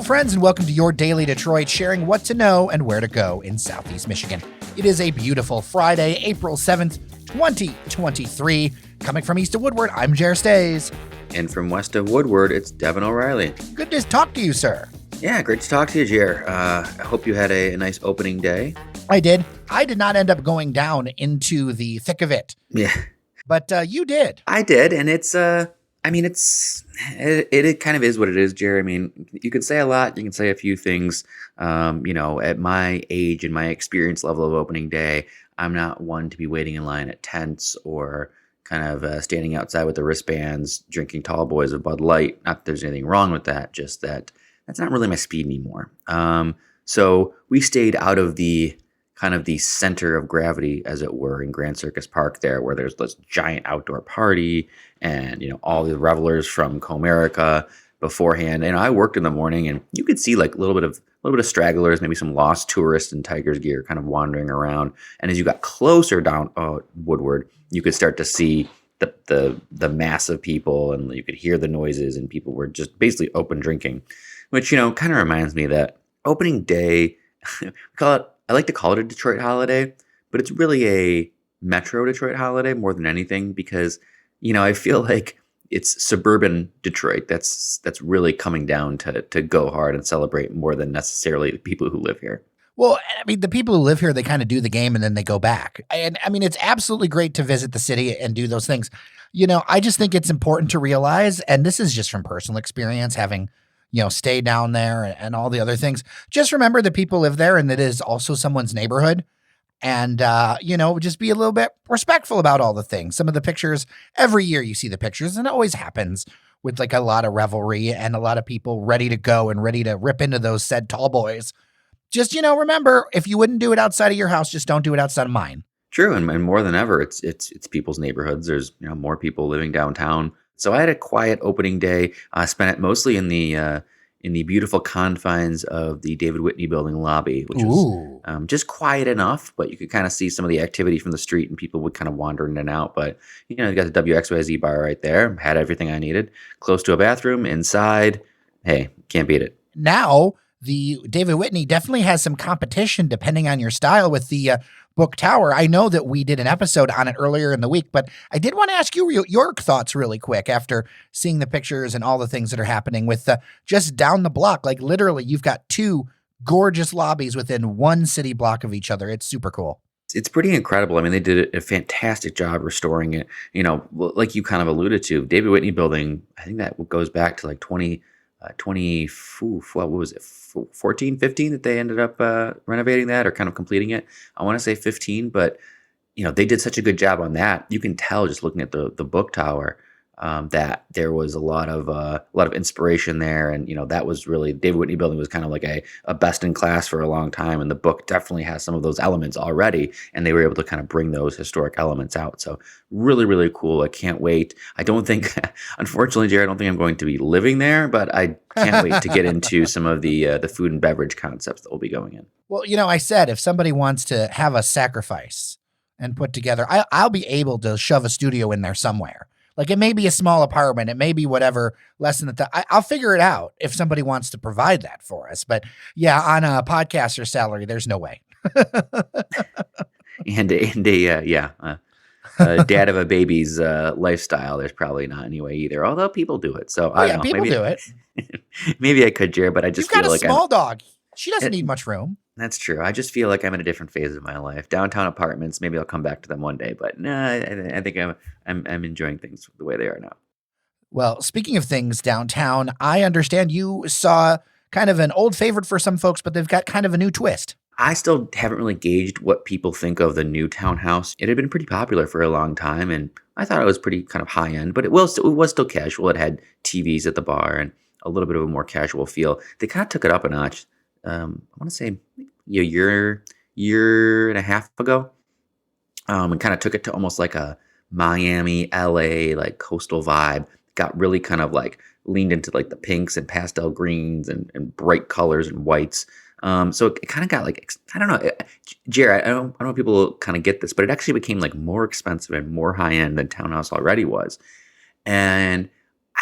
friends, and welcome to your Daily Detroit, sharing what to know and where to go in Southeast Michigan. It is a beautiful Friday, April 7th, 2023. Coming from east of Woodward, I'm Jer Stays. And from west of Woodward, it's Devin O'Reilly. Good to talk to you, sir. Yeah, great to talk to you, Jer. I hope you had a nice opening day. I did. I did not end up going down into the thick of it. Yeah. But you did. I did, and it kind of is what it is, Jer. I mean, you can say a lot, you can say a few things. At my age and my experience level of opening day, I'm not one to be waiting in line at tents or kind of standing outside with the wristbands, drinking tall boys of Bud Light. Not that there's anything wrong with that, just that that's not really my speed anymore. So we stayed out of the kind of the center of gravity, as it were, in Grand Circus Park there, where there's this giant outdoor party and, all the revelers from Comerica beforehand. And I worked in the morning, and you could see like a little bit of stragglers, maybe some lost tourists in Tiger's gear kind of wandering around. And as you got closer down Woodward, you could start to see the mass of people, and you could hear the noises, and people were just basically open drinking, which, kind of reminds me that opening day, I like to call it a Detroit holiday, but it's really a Metro Detroit holiday more than anything, because, I feel like it's suburban Detroit that's really coming down to go hard and celebrate more than necessarily the people who live here. Well, I mean, the people who live here, they kind of do the game and then they go back. And I mean, it's absolutely great to visit the city and do those things. I just think it's important to realize, and this is just from personal experience, having stay down there and all the other things. Just remember that people live there and that it is also someone's neighborhood. And, just be a little bit respectful about all the things. Some of the pictures, every year you see the pictures, and it always happens with like a lot of revelry and a lot of people ready to go and ready to rip into those said tall boys. Just, remember, if you wouldn't do it outside of your house, just don't do it outside of mine. True. And more than ever, it's people's neighborhoods. There's, more people living downtown. So I had a quiet opening day. I spent it mostly in the beautiful confines of the David Whitney building lobby, which was just quiet enough, but you could kind of see some of the activity from the street, and people would kind of wander in and out. But, you got the WXYZ bar right there, had everything I needed, close to a bathroom, inside. Hey, can't beat it. Now, the David Whitney definitely has some competition depending on your style with the Book Tower. I know that we did an episode on it earlier in the week, but I did want to ask you your thoughts really quick after seeing the pictures and all the things that are happening with just down the block. Like literally, you've got two gorgeous lobbies within one city block of each other. It's super cool. It's pretty incredible. I mean, they did a fantastic job restoring it. Like you kind of alluded to, David Whitney building, I think that goes back to like 14, 15 that they ended up renovating that or kind of completing it. I want to say 15, but they did such a good job on that. You can tell just looking at the book tower that there was a lot of inspiration there, and that was really, David Whitney building was kind of like a best in class for a long time, and the book definitely has some of those elements already, and they were able to kind of bring those historic elements out. So really, really cool. I can't wait. I don't think, unfortunately, Jared, I don't think I'm going to be living there, but I can't wait to get into some of the food and beverage concepts that we'll be going in. Well, I said if somebody wants to have a sacrifice and put together, I'll be able to shove a studio in there somewhere. Like it may be a small apartment, it may be whatever, less than I'll figure it out if somebody wants to provide that for us. But yeah, on a podcaster salary, there's no way. and dad of a baby's lifestyle, there's probably not anyway either. Although people do it, so I don't know. People do it. Maybe I could, Jared, but I just You've got feel a like small dog. She doesn't need much room. That's true. I just feel like I'm in a different phase of my life. Downtown apartments, maybe I'll come back to them one day, but no, I think I'm enjoying things the way they are now. Well, speaking of things downtown, I understand you saw kind of an old favorite for some folks, but they've got kind of a new twist. I still haven't really gauged what people think of the new townhouse. It had been pretty popular for a long time, and I thought it was pretty kind of high end, but it was still casual. It had TVs at the bar and a little bit of a more casual feel. They kind of took it up a notch. I want to say a year and a half ago, and kind of took it to almost like a Miami, LA, like coastal vibe. Got really kind of like leaned into like the pinks and pastel greens and bright colors and whites. So it kind of got like, I don't know, Jerry, I don't know if people kind of get this, but it actually became like more expensive and more high end than Townhouse already was. And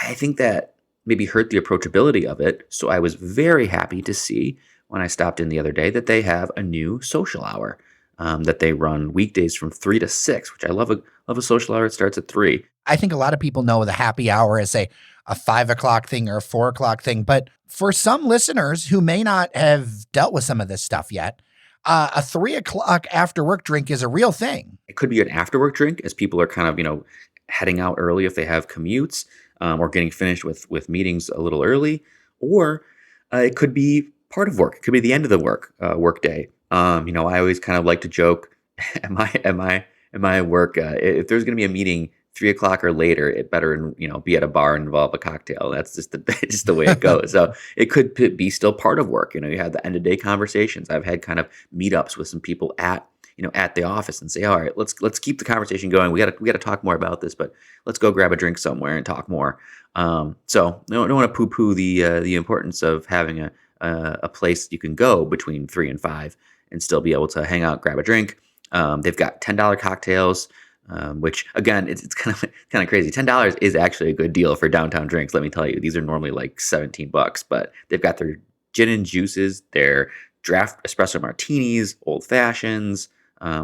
I think that maybe hurt the approachability of it. So I was very happy to see when I stopped in the other day that they have a new social hour that they run weekdays from 3 to 6, which I love. Love a social hour. It starts at 3. I think a lot of people know the happy hour as a 5 o'clock thing or a 4 o'clock thing. But for some listeners who may not have dealt with some of this stuff yet, a 3 o'clock after work drink is a real thing. It could be an after work drink as people are kind of, heading out early if they have commutes or getting finished with meetings a little early, or it could be part of work. It could be the end of the work day. I always kind of like to joke, am I at work? If there's going to be a meeting 3 o'clock or later, it better, be at a bar and involve a cocktail. That's just just the way it goes. So it could be still part of work. You have the end of day conversations. I've had kind of meetups with some people at the office and say, all right, let's keep the conversation going. We got to talk more about this, but let's go grab a drink somewhere and talk more. So I don't want to poo-poo the importance of having a place you can go between 3 and 5 and still be able to hang out, grab a drink. They've got $10 cocktails, which again, it's kind of crazy. $10 is actually a good deal for downtown drinks. Let me tell you, these are normally like $17, but they've got their gin and juices, their draft espresso martinis, old fashions.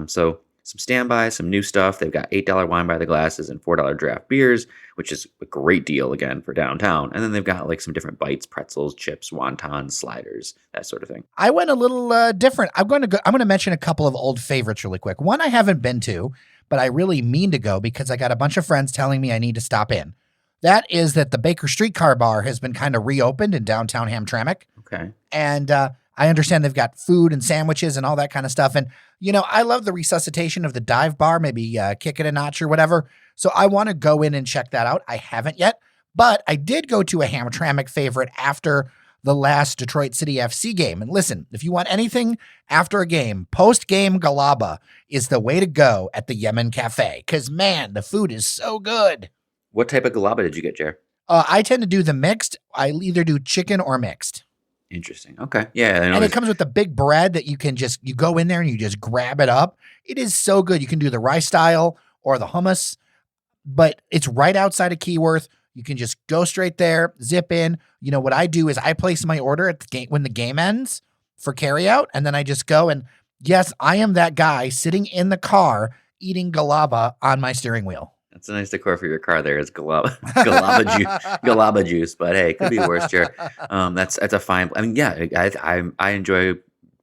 So some standbys, some new stuff. They've got $8 wine by the glasses and $4 draft beers, which is a great deal again for downtown. And then they've got like some different bites, pretzels, chips, wontons, sliders, that sort of thing. I went a little different. I'm going to mention a couple of old favorites really quick. One I haven't been to, but I really mean to go because I got a bunch of friends telling me I need to stop in. That is that the Baker Streetcar Bar has been kind of reopened in downtown Hamtramck. Okay. And I understand they've got food and sandwiches and all that kind of stuff. And, I love the resuscitation of the dive bar, maybe kick it a notch or whatever. So I want to go in and check that out. I haven't yet, but I did go to a Hamtramck favorite after the last Detroit City FC game. And listen, if you want anything after a game, post-game galaba is the way to go at the Yemen Cafe. Because, man, the food is so good. What type of galaba did you get, Jer? I tend to do the mixed. I either do chicken or mixed. Interesting. Okay. Yeah. And it comes with the big bread that you go in there and you just grab it up. It is so good. You can do the rice style or the hummus, but it's right outside of Keyworth. You can just go straight there, zip in. What I do is I place my order at the game when the game ends for carryout. And then I just go and yes, I am that guy sitting in the car eating galaba on my steering wheel. That's a nice decor for your car. There is galaba juice, but hey, it could be worse, Jared. That's a fine. I mean, yeah, I enjoy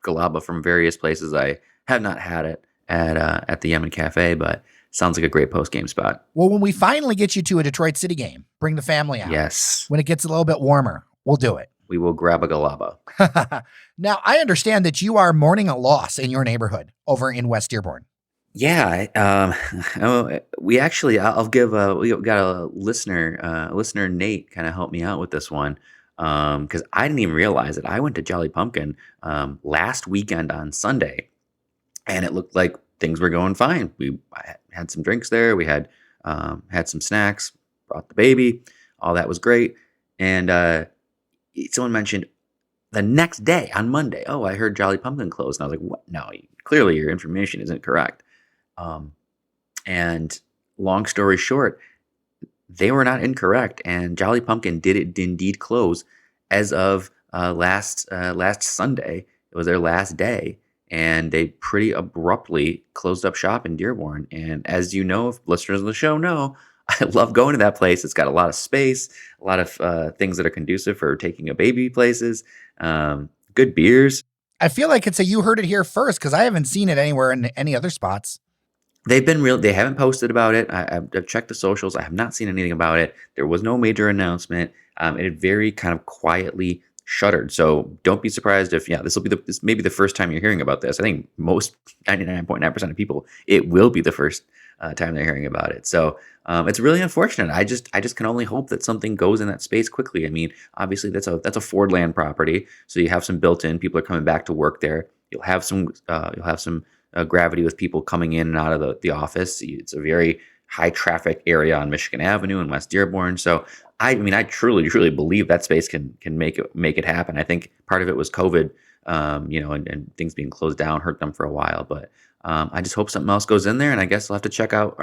galaba from various places. I have not had it at the Yemen Cafe, but sounds like a great post game spot. Well, when we finally get you to a Detroit City game, bring the family out. Yes. When it gets a little bit warmer, we'll do it. We will grab a galaba. Now, I understand that you are mourning a loss in your neighborhood over in West Dearborn. Yeah, we actually, we got a listener Nate kind of helped me out with this one. Because I didn't even realize it. I went to Jolly Pumpkin, last weekend on Sunday, and it looked like things were going fine. I had some drinks there. We had some snacks, brought the baby, all that was great. And, someone mentioned the next day on Monday, oh, I heard Jolly Pumpkin closed. And I was like, what? No, clearly your information isn't correct. And long story short, they were not incorrect, and Jolly Pumpkin did indeed close as of last Sunday. It was their last day, and they pretty abruptly closed up shop in Dearborn. And as you know, if listeners of the show know, I love going to that place. It's got a lot of space, a lot of things that are conducive for taking a baby places, good beers. I feel like it's a you heard it here first because I haven't seen it anywhere in any other spots. They've been real. They haven't posted about it. I've checked the socials. I have not seen anything about it. There was no major announcement. It had very kind of quietly shuttered. So don't be surprised if, this will be this may be the first time you're hearing about this. I think most 99.9% of people, it will be the first time they're hearing about it. So it's really unfortunate. I just can only hope that something goes in that space quickly. I mean, obviously that's a Ford land property, so you have some built-in. People are coming back to work there. You'll have some gravity with people coming in and out of the office. It's a very high traffic area on Michigan Avenue in West Dearborn. So I truly believe that space can make it happen. I think part of it was COVID, and things being closed down hurt them for a while. But I just hope something else goes in there, and I guess I'll have to check out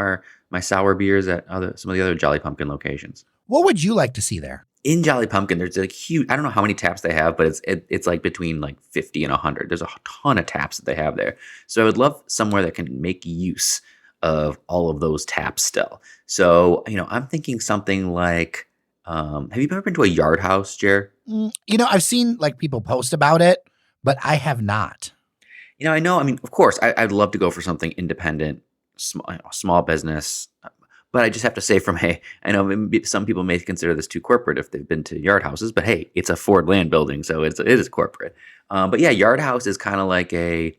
my sour beers at some of the other Jolly Pumpkin locations. What would you like to see there? in Jolly Pumpkin, there's like huge. I don't know how many taps they have, but it's like between like 50 and 100. There's a ton of taps that they have there. So I would love somewhere that can make use of all of those taps still. So I'm thinking something like, have you ever been to a yard house, Jer? I've seen like people post about it, but I have not. I know. I mean, of course, I'd love to go for something independent, small business. But I just have to say, I know maybe some people may consider this too corporate if they've been to yard houses, but hey, it's a Ford land building, so it is corporate. But yeah, yard house is kind of like a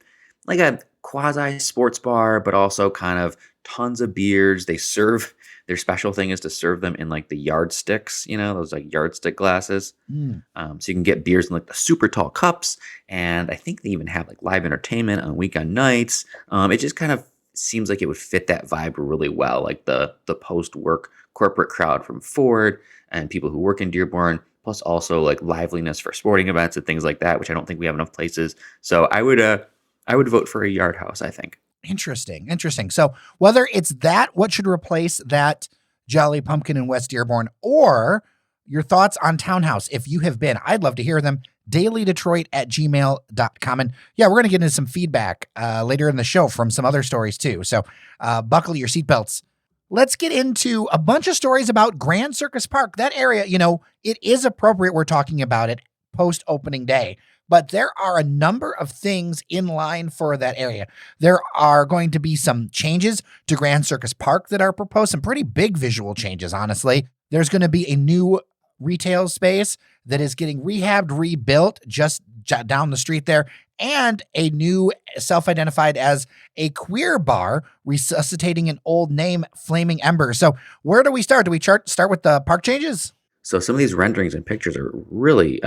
quasi sports bar, but also kind of tons of beers. They serve their special thing is to serve them in like the yardsticks, those like yardstick glasses. So you can get beers in like the super tall cups, and I think they even have like live entertainment on weekend nights. It just kind of seems like it would fit that vibe really well, like the post-work corporate crowd from Ford and people who work in Dearborn, plus also like liveliness for sporting events and things like that, which I don't think we have enough places. So I would vote for a yard house, I think. Interesting. So whether it's that, what should replace that Jolly Pumpkin in West Dearborn, or your thoughts on Townhouse, if you have been, I'd love to hear them. dailydetroit@gmail.com. And yeah, we're going to get into some feedback later in the show from some other stories too. So buckle your seatbelts. Let's get into a bunch of stories about Grand Circus Park. That area, it is appropriate we're talking about it post opening day, but there are a number of things in line for that area. There are going to be some changes to Grand Circus Park that are proposed, some pretty big visual changes, honestly. There's going to be a new retail space that is getting rehabbed, rebuilt just down the street there, and a new self-identified as a queer bar resuscitating an old name, Flaming Ember. So where do we start? Do we start with the park changes? So some of these renderings and pictures are really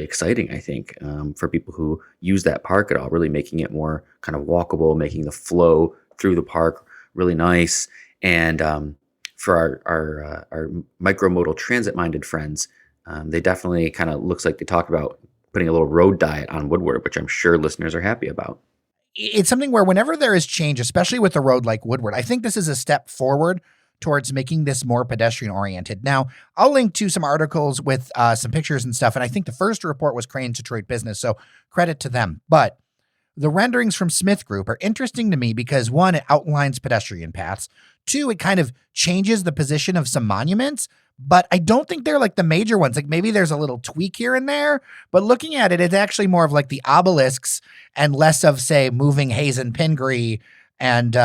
exciting, I think, for people who use that park at all, really making it more kind of walkable, making the flow through the park really nice. And for our micromodal transit-minded friends, they definitely kind of looks like they talk about putting a little road diet on Woodward, which I'm sure listeners are happy about. It's something where whenever there is change, especially with a road like Woodward, I think this is a step forward towards making this more pedestrian oriented. Now, I'll link to some articles with some pictures and stuff. And I think the first report was Grand Detroit Business, so credit to them. But the renderings from Smith Group are interesting to me because one, it outlines pedestrian paths. Two, it kind of changes the position of some monuments, but I don't think they're like the major ones. Like maybe there's a little tweak here and there, but looking at it, it's actually more of like the obelisks and less of, say, moving Hazen Pingree and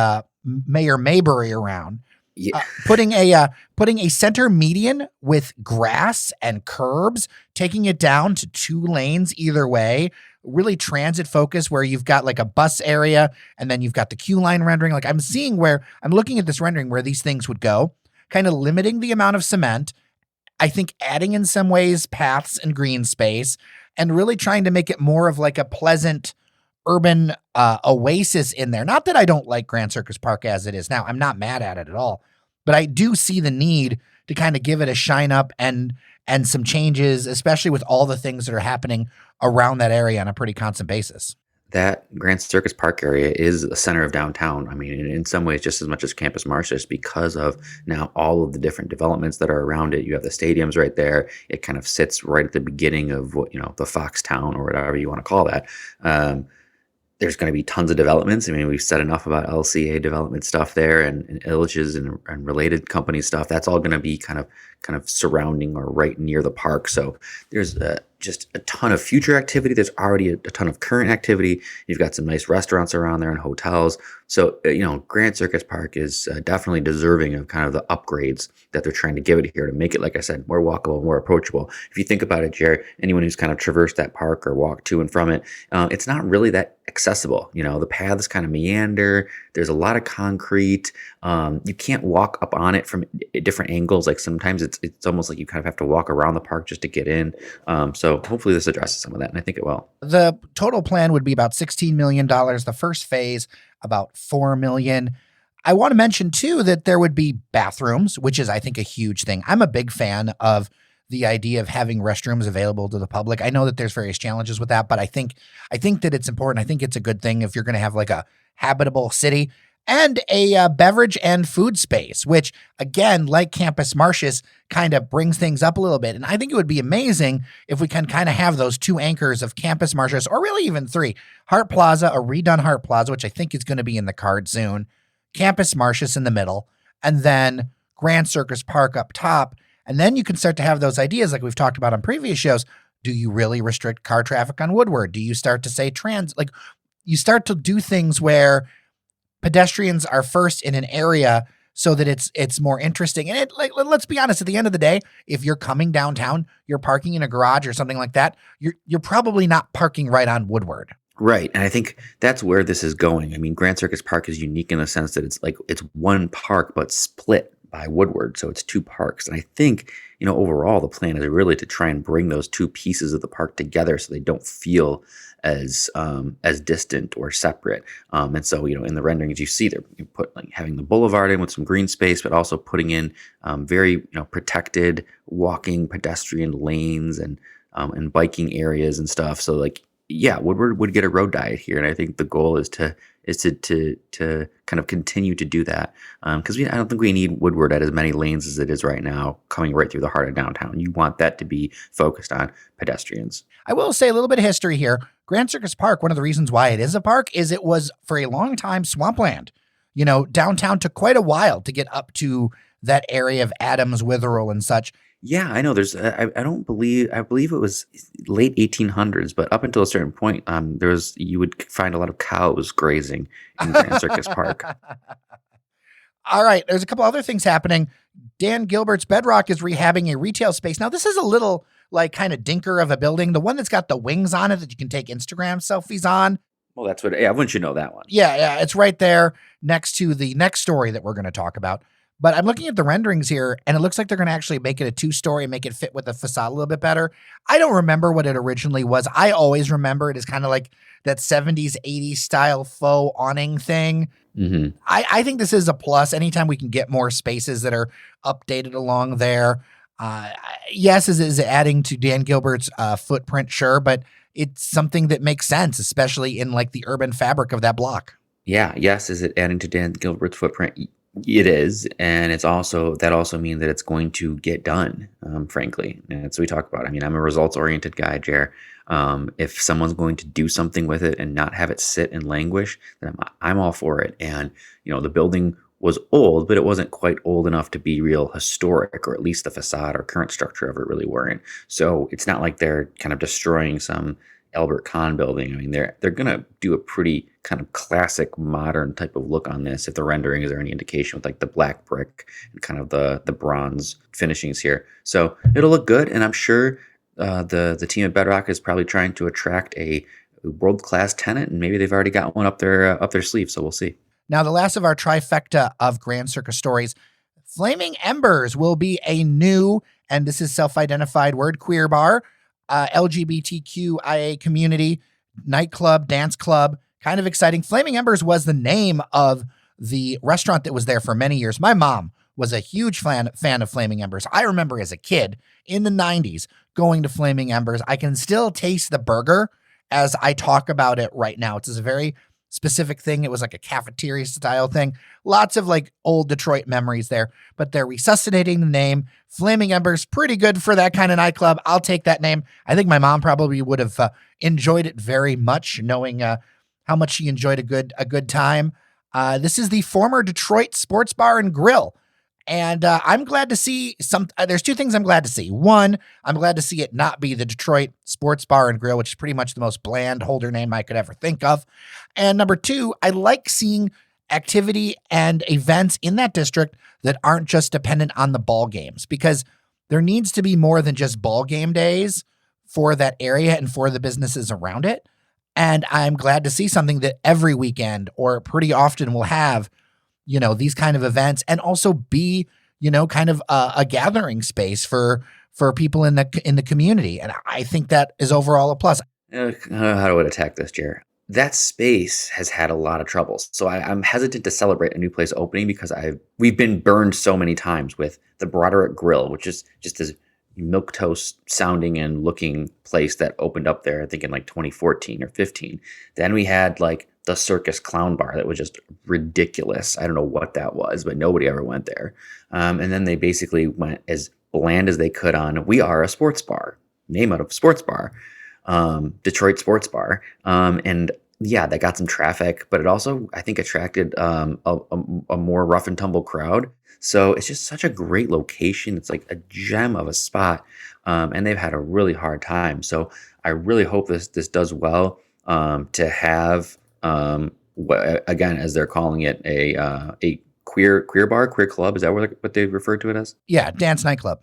Mayor Maybury around. Yeah. Putting a center median with grass and curbs, taking it down to 2 lanes either way, really transit focus where you've got like a bus area and then you've got the queue line rendering. Like I'm looking at this rendering where these things would go, kind of limiting the amount of cement. I think adding in some ways paths and green space and really trying to make it more of like a pleasant urban oasis in there. Not that I don't like Grand Circus Park as it is now. I'm not mad at it at all. But I do see the need to kind of give it a shine up and some changes, especially with all the things that are happening around that area on a pretty constant basis. That Grand Circus Park area is the center of downtown. I mean, in some ways, just as much as Campus Martius, because of now all of the different developments that are around it. You have the stadiums right there. It kind of sits right at the beginning of what, the Foxtown or whatever you want to call that. There's going to be tons of developments. I mean, we've said enough about LCA development stuff there and Illich's and related company stuff. That's all going to be kind of surrounding or right near the park. So there's just a ton of future activity. There's already a ton of current activity. You've got some nice restaurants around there and hotels. So, Grand Circus Park is definitely deserving of kind of the upgrades that they're trying to give it here to make it, like I said, more walkable, more approachable. If you think about it, Jared, anyone who's kind of traversed that park or walked to and from it, it's not really that accessible. The paths kind of meander. There's a lot of concrete. You can't walk up on it from different angles. Like sometimes it's almost like you kind of have to walk around the park just to get in. So hopefully this addresses some of that, and I think it will. The total plan would be about $16 million. The first phase, about $4 million. I want to mention too that there would be bathrooms, which is, I think, a huge thing. I'm a big fan of the idea of having restrooms available to the public. I know that there's various challenges with that, but I think that it's important. I think it's a good thing if you're going to have like a habitable city. and a beverage and food space, which again, like Campus Martius, kind of brings things up a little bit. And I think it would be amazing if we can kind of have those two anchors of Campus Martius, or really even three: Hart Plaza, a redone Hart Plaza, which I think is going to be in the card soon, Campus Martius in the middle, and then Grand Circus Park up top. And then you can start to have those ideas like we've talked about on previous shows. Do you really restrict car traffic on Woodward? Do you start to say like you start to do things where pedestrians are first in an area so that it's more interesting. And it, like, let's be honest, at the end of the day, if you're coming downtown, you're parking in a garage or something like that, you're probably not parking right on Woodward. Right. And I think that's where this is going. I mean, Grand Circus Park is unique in the sense that it's one park, but split by Woodward. So it's two parks. And I think, overall, the plan is really to try and bring those two pieces of the park together so they don't feel as distant or separate. And so, in the renderings, you see you put like having the boulevard in with some green space, but also putting in very, protected walking pedestrian lanes and biking areas and stuff. So like, yeah, Woodward would get a road diet here, and I think the goal is to kind of continue to do that, because I don't think we need Woodward at as many lanes as it is right now, coming right through the heart of downtown. You want that to be focused on pedestrians. I will say a little bit of history here. Grand Circus Park, one of the reasons why it is a park is it was for a long time swampland. Downtown took quite a while to get up to that area of Adams, Witherell, and such. Yeah, I know. There's, I believe it was late 1800s, but up until a certain point, you would find a lot of cows grazing in Grand Circus Park. All right, there's a couple other things happening. Dan Gilbert's Bedrock is rehabbing a retail space. Now, this is a little like kind of dinker of a building, the one that's got the wings on it that you can take Instagram selfies on. Well, that's what everyone should know that one. Yeah, it's right there next to the next story that we're going to talk about. But I'm looking at the renderings here, and it looks like they're going to actually make it a 2-story and make it fit with the facade a little bit better. I don't remember what it originally was. I always remember it as kind of like that 70s, 80s style faux awning thing. Mm-hmm. I think this is a plus. Anytime we can get more spaces that are updated along there. Yes, is it adding to Dan Gilbert's footprint? Sure, but it's something that makes sense, especially in like the urban fabric of that block. Yeah, yes, is it adding to Dan Gilbert's footprint? It is, and that also means that it's going to get done, frankly. And that's what we talk about. I mean, I'm a results-oriented guy, Jer. If someone's going to do something with it and not have it sit and languish, then I'm all for it. And, the building was old, but it wasn't quite old enough to be real historic, or at least the facade or current structure of it really weren't. So it's not like they're kind of destroying some Albert Kahn building. I mean, they're going to do a pretty kind of classic modern type of look on this, if the rendering is there any indication, with like the black brick and kind of the bronze finishings here. So it'll look good, and I'm sure the team at Bedrock is probably trying to attract a world-class tenant, and maybe they've already got one up their sleeve, so we'll see. Now, the last of our trifecta of Grand Circus stories, Flaming Embers will be a new, and this is self-identified word, queer bar, LGBTQIA community, nightclub, dance club, kind of exciting. Flaming Embers was the name of the restaurant that was there for many years. My mom was a huge fan of Flaming Embers. I remember as a kid in the 90s going to Flaming Embers. I can still taste the burger as I talk about it right now. It's a very specific thing. It was like a cafeteria style thing. Lots of like old Detroit memories there, but they're resuscitating the name. Flaming Embers, pretty good for that kind of nightclub. I'll take that name. I think my mom probably would have enjoyed it very much, knowing how much she enjoyed a good time. This is the former Detroit Sports Bar and Grill. And I'm glad to see there's two things I'm glad to see. One, I'm glad to see it not be the Detroit Sports Bar and Grill, which is pretty much the most bland holder name I could ever think of. And number two, I like seeing activity and events in that district that aren't just dependent on the ball games, because there needs to be more than just ball game days for that area and for the businesses around it. And I'm glad to see something that every weekend or pretty often will have, these kind of events, and also be, kind of a gathering space for people in the community. And I think that is overall a plus. How do I attack this, Jer? That space has had a lot of troubles. So I'm hesitant to celebrate a new place opening because we've been burned so many times with the Broderick Grill, which is just this milquetoast sounding and looking place that opened up there, I think in like 2014 or 15. Then we had like the Circus Clown Bar that was just ridiculous. I don't know what that was, but nobody ever went there. And then they basically went as bland as they could on We Are a Sports Bar, name out of sports bar, Detroit Sports Bar. And yeah, that got some traffic, but it also, I think, attracted a more rough and tumble crowd. So it's just such a great location. It's like a gem of a spot, and they've had a really hard time. So I really hope this does well, to have, again, as they're calling it, a queer bar, queer club. Is that what they referred to it as? Yeah, dance nightclub.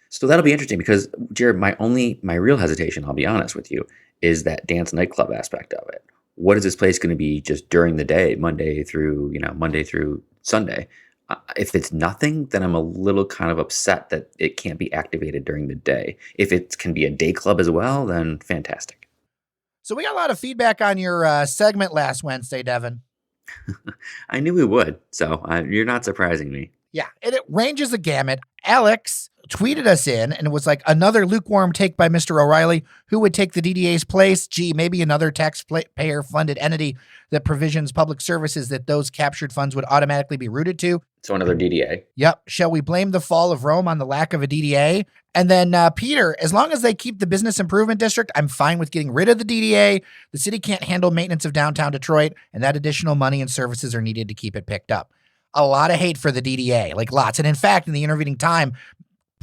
So that'll be interesting because, Jared, my real hesitation, I'll be honest with you, is that dance nightclub aspect of it. What is this place going to be just during the day, Monday through Sunday? If it's nothing, then I'm a little kind of upset that it can't be activated during the day. If it can be a day club as well, then fantastic. So we got a lot of feedback on your segment last Wednesday, Devin. I knew we would, so you're not surprising me. Yeah, and it ranges the gamut. Alex tweeted us in and it was like, another lukewarm take by Mr. O'Reilly. Who would take the DDA's place? Gee, maybe another taxpayer-funded entity that provisions public services that those captured funds would automatically be routed to. So another DDA. Yep. Shall we blame the fall of Rome on the lack of a DDA? And then Peter, as long as they keep the business improvement district, I'm fine with getting rid of the DDA. The city can't handle maintenance of downtown Detroit, and that additional money and services are needed to keep it picked up. A lot of hate for the DDA, like lots. And in fact, in the intervening time,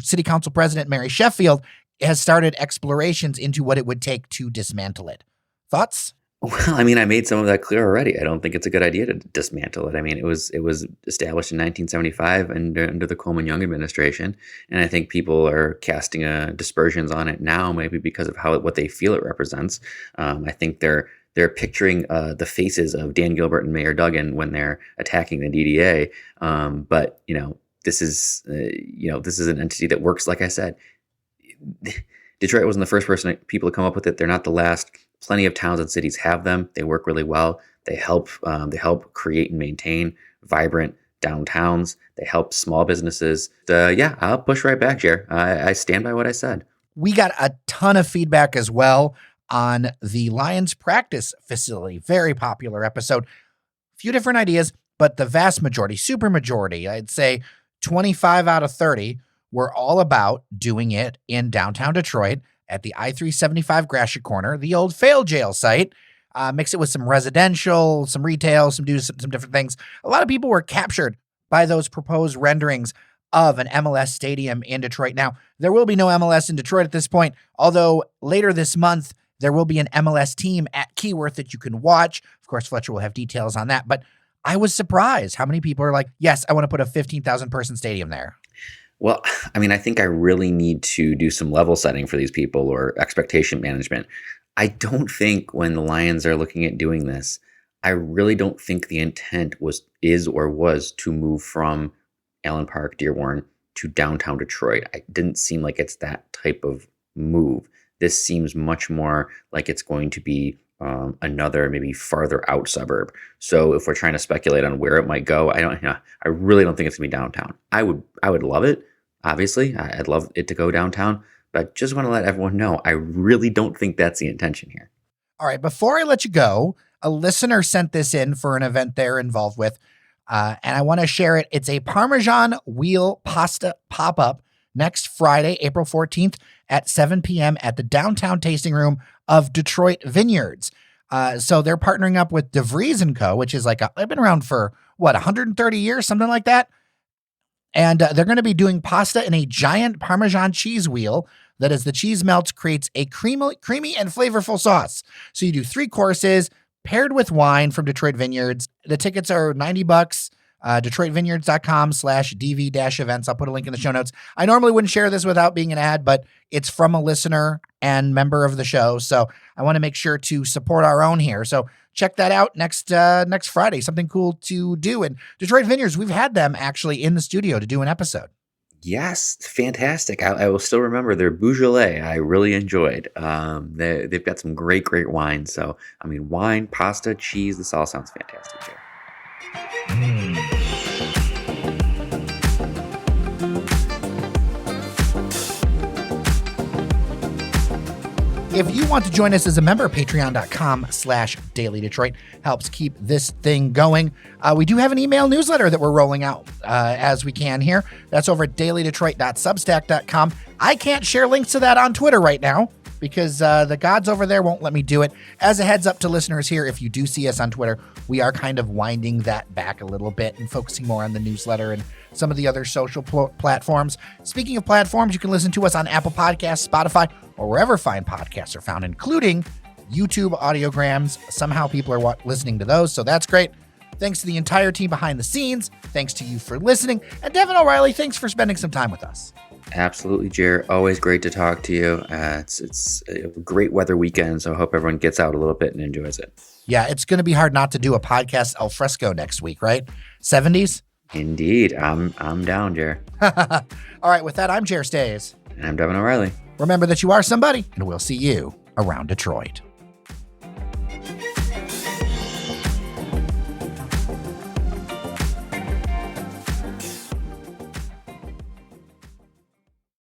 City Council President Mary Sheffield has started explorations into what it would take to dismantle it. Thoughts? Well, I mean, I made some of that clear already. I don't think it's a good idea to dismantle it. I mean, it was established in 1975 under the Coleman Young administration, and I think people are casting dispersions on it now, maybe because of what they feel it represents. I think they're picturing the faces of Dan Gilbert and Mayor Duggan when they're attacking the DDA. But this is an entity that works. Like I said, Detroit wasn't the first people to come up with it. They're not the last. Plenty of towns and cities have them. They work really well. They help create and maintain vibrant downtowns. They help small businesses. I'll push right back, Jer. I stand by what I said. We got a ton of feedback as well on the Lions practice facility. Very popular episode. A few different ideas, but the vast majority, super majority, I'd say 25 out of 30, were all about doing it in downtown Detroit at the I-375 Gratiot Corner, the old failed jail site. Mix it with some residential, some retail, some different things. A lot of people were captured by those proposed renderings of an MLS stadium in Detroit. Now, there will be no MLS in Detroit at this point, although later this month, there will be an MLS team at Keyworth that you can watch. Of course, Fletcher will have details on that, but I was surprised how many people are like, yes, I want to put a 15,000 person stadium there. Well, I mean, I think I really need to do some level setting for these people or expectation management. I don't think when the Lions are looking at doing this, I really don't think the intent was to move from Allen Park, Dearborn to downtown Detroit. It didn't seem like it's that type of move. This seems much more like it's going to be another maybe farther out suburb. So if we're trying to speculate on where it might go, I really don't think it's gonna be downtown. I would love it. Obviously, I'd love it to go downtown, but just want to let everyone know I really don't think that's the intention here. All right, before I let you go, a listener sent this in for an event they're involved with, and I want to share it. It's a Parmesan wheel pasta pop-up next Friday, April 14th at 7 p.m. at the downtown tasting room of Detroit Vineyards. So they're partnering up with DeVries & Co., which is they've been around for, 130 years, something like that? And they're going to be doing pasta in a giant Parmesan cheese wheel that, as the cheese melts, creates a creamy and flavorful sauce. So you do 3 courses paired with wine from Detroit Vineyards. The tickets are $90. DetroitVineyards.com/DV-events. I'll put a link in the show notes. I normally wouldn't share this without being an ad, but it's from a listener and member of the show. So I want to make sure to support our own here. So check that out next Friday. Something cool to do. And Detroit Vineyards, we've had them actually in the studio to do an episode. Yes, fantastic. I will still remember their Beaujolais. I really enjoyed. They've got some great wine. So, I mean, wine, pasta, cheese, this all sounds fantastic, Jay. If you want to join us as a member, patreon.com/dailydetroit helps keep this thing going. We do have an email newsletter that we're rolling out as we can here. That's over at dailydetroit.substack.com. I can't share links to that on Twitter right now because the gods over there won't let me do it. As a heads up to listeners here, if you do see us on Twitter, we are kind of winding that back a little bit and focusing more on the newsletter and some of the other social platforms. Speaking of platforms, you can listen to us on Apple Podcasts, Spotify, or wherever fine podcasts are found, including YouTube audiograms. Somehow people are listening to those, so that's great. Thanks to the entire team behind the scenes. Thanks to you for listening. And Devin O'Reilly, thanks for spending some time with us. Absolutely, Jer. Always great to talk to you. It's a great weather weekend, so I hope everyone gets out a little bit and enjoys it. Yeah, it's going to be hard not to do a podcast al fresco next week, right? 70s? Indeed. I'm down, Jer. All right, with that, I'm Jer Stays. And I'm Devin O'Reilly. Remember that you are somebody, and we'll see you around Detroit.